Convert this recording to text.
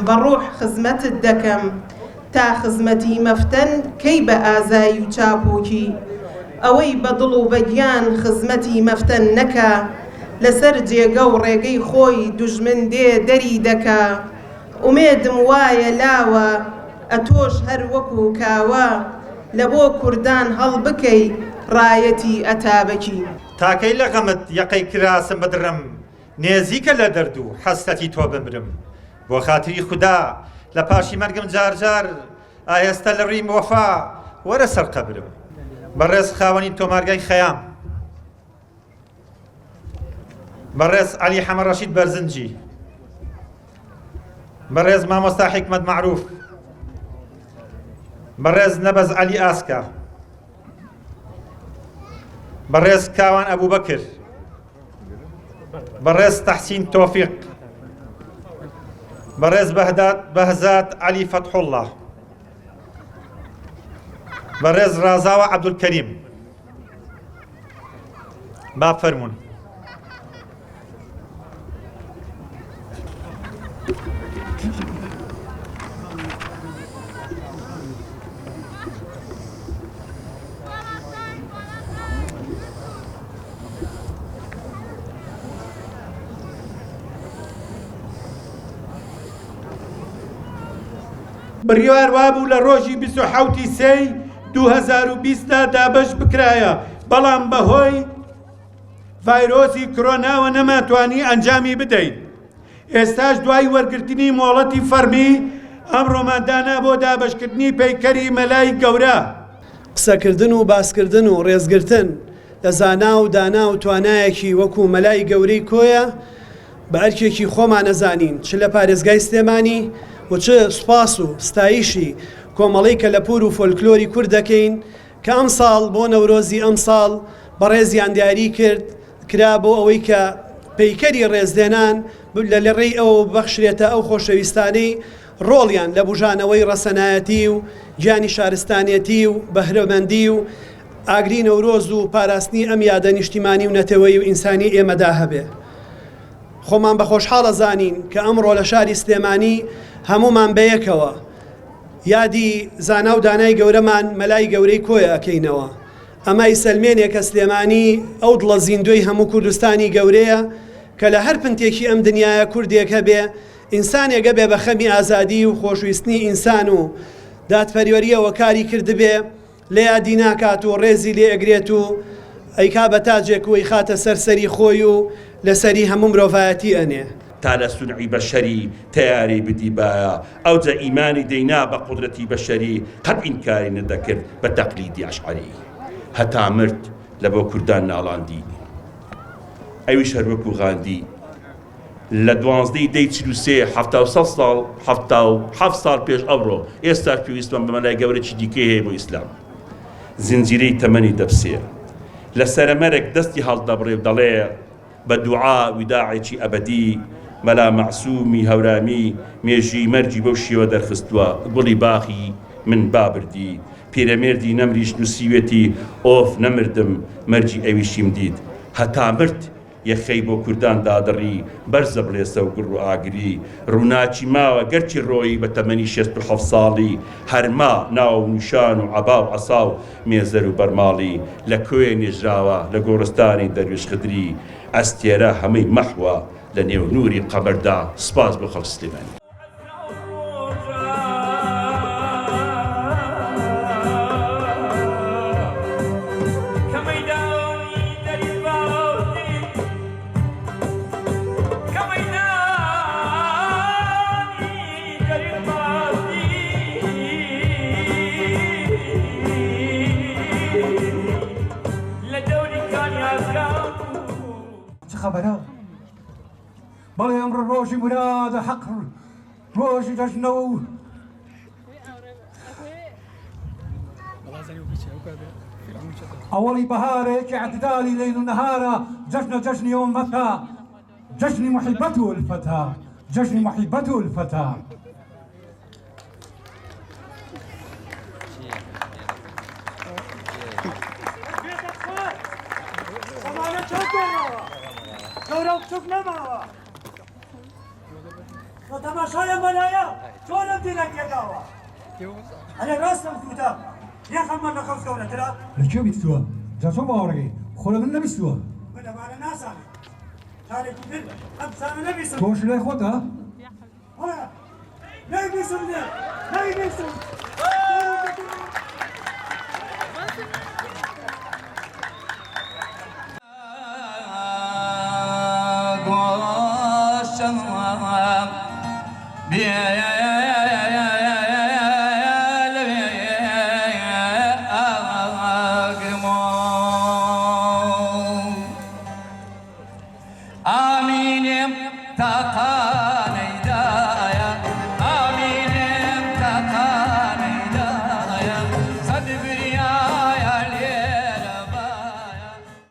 بروح خزمت الدكم تا خزمتي مفتن كي بآزاي وچاپوكي اوي بدلو بجيان خزمتي مفتن نكا لسر جێگە و ڕێگەی خۆی دوژمن دێ دەری دەکا ئومێدم وایە لاوە ئەتۆش هەر وەکو کاوە لە بۆ کوردان هەڵبکەی ڕایەتی ئەتابەکی تاکەی لە غەمت یەقەی کراسم بدڕم نێزیکە لە دەرد و حەسەتی تۆ بمرم بۆ خاتری خودا لە پاشی مەرگم جارجار ئاهێستە لە ڕیم وەفا وەرە سەر قەبرم بەڕێز خاوەنی تۆمارگای خەیام بەڕێز عەلی حەمە ڕەشید بەرزنجی بەڕێز مامۆستا حیکمەت معروف بەڕێز نەبەز عەلی ئاسکە بەڕێز کاوان ئەبوبەکر بەڕێز تەحسین تۆفیق بەڕێز بەهزات عەلی فەتحوڵڵا بەڕێز ڕازاوە عەبدولکەریم با فەرمون بڕیار وابوو لە ڕۆژی 27 سەی 2020دا دابەش بکرایە بەڵام بەهۆی ڤایرۆسی کۆرۆناوە نەماتوانی ئەنجامی بدەین. ئێستاش دوای وەرگرتنی مۆڵەتی فەرمی ئەمڕۆمان دانا بۆ دابەشکردنی پەیکەری مەلای گەورە. قسەکردن و باسکردن و ڕێزگرتن لە زانا و دانا و توانایەکی وەکو مەلای گەورەی کۆیە بە ئەرکێکی خۆمان نەزانین چ لە پارێزگای سلێمانی و چ سوپاس و ستایشی کۆمەڵەی کە لە پور و فۆلکلۆری کورد دەکەین کە ئەم ساڵ بۆ نەورۆزی ئەم ساڵ بەڕێزیان دیاری کرا بۆ ئەوەی کە پەیکەری ڕێزدێنان لە ڕێی ئەوە بەخشرێتە ئەو خۆشەویستانەی ڕۆڵیان لە بژانەوەی ڕەسەنایەتی و گیانی شارستانیەتی و بەهرەمەندی و ئاگری نەورۆز و پاراستنی ئەم یادە نیشتیمانی و نەتەوەی و ئینسانی ئێمەدا هەبێ. خۆمان بە خۆشحاڵە زانین کە ئەمڕۆ لە شاری سلێمانی هەمومان بەیەکەوە یادی زانا و دانای گەورەمان مەلای گەورەی کۆیە ئەکەینەوە. ئەمای سەلمێنێکە سلێمانی ئەو دڵە زیندوی هەموو کوردستانی گەورەیە کە لە هەر پنتێکی ئەم دنیاە کوردێکە بێ ئینسانێکە بێ بە خەمی ئازادی و خۆشویستنی ئینسان و دادپەروەریەوە کاری کردبێ لە یادی ناکات و ڕێزی لێ ئەگرێت و ئەیکا بە تاجێک و ئەیخاتە سەرسەری خۆی و لەسەری هەموو مرۆڤایەتی ئەنێ تا لە سونعی بەشەری تیاری بدیبایە ئەوجە ئیمانی دەینا بە قودرەتی بەشەری قەت ئینکاری نەدەکرد بە تەقلیدی عەشعەری هەتا مرد لە بۆ کوردان ناڵاندی ئەویش هەر وەکو غاندی لە 12 دەی 43 7 ساڵ پێش ئەوڕۆ ئێستا پێویستمان بە مەلای گەورەی دیکەی هەیە بۆ ئیسلام زنجیرەی تەمەنی دەبسێ لە سەرەمەرێک دەستی هەڵدەبڕێ و دەڵێ بە دوعا ویداعێکی ئەبەدی مەلا مەعسوومی هەورامی مێژی مەرجی بەو شێوە دەرخستووە گوڵی باخی من بابردی پیرەمێردی نەمریش نووسیوێتی ئۆف نەمردم مەرجی ئەویشیم دیت هەتا مرد یەخەی بۆ کوردان دادڕی بەرزە بڵێسە و گڕ و ئاگری ڕووناچی ماوە گەرچی ڕۆی بە تەمەنی 67 ساڵی هەرما ناو و نیشان و عەبا و عەسا و مێزەر و بەرماڵی لە کوێ نێژراوە لە گۆڕستانی دەروێش خدری ئەستێرە هەمەی مەحوە لە نێو نووری قەبەردا سپاس بۆ خەڵک سلێمانی. خبرها بەڵێ ئەمڕۆ ڕۆژی مرادە حەق ڕۆژی جەژنە و ئەوەڵی بەهارێکی اعتدالی لەیل و نەهارە جەژنە جەژنی ئومەتە جەژنی محیبەت و الفەتە جەژنی محیبەت و الفەتە Come on, گەورە و بچووک نەماوە بە تەماشای مەلایە چۆنم دینە تێداوە ئەلێ ڕاستم کوتە یەخەمە لە خەوز گەورەترا لەکوێ بیستووە جا چۆن باوەڕێی خۆرە من نەبیستووە من لەمانە ناسانێ تارێکی تر ئەم سانە نەبیستم تۆش لای خۆتە نەیبیستم دێ نەیبیستم آمینم تا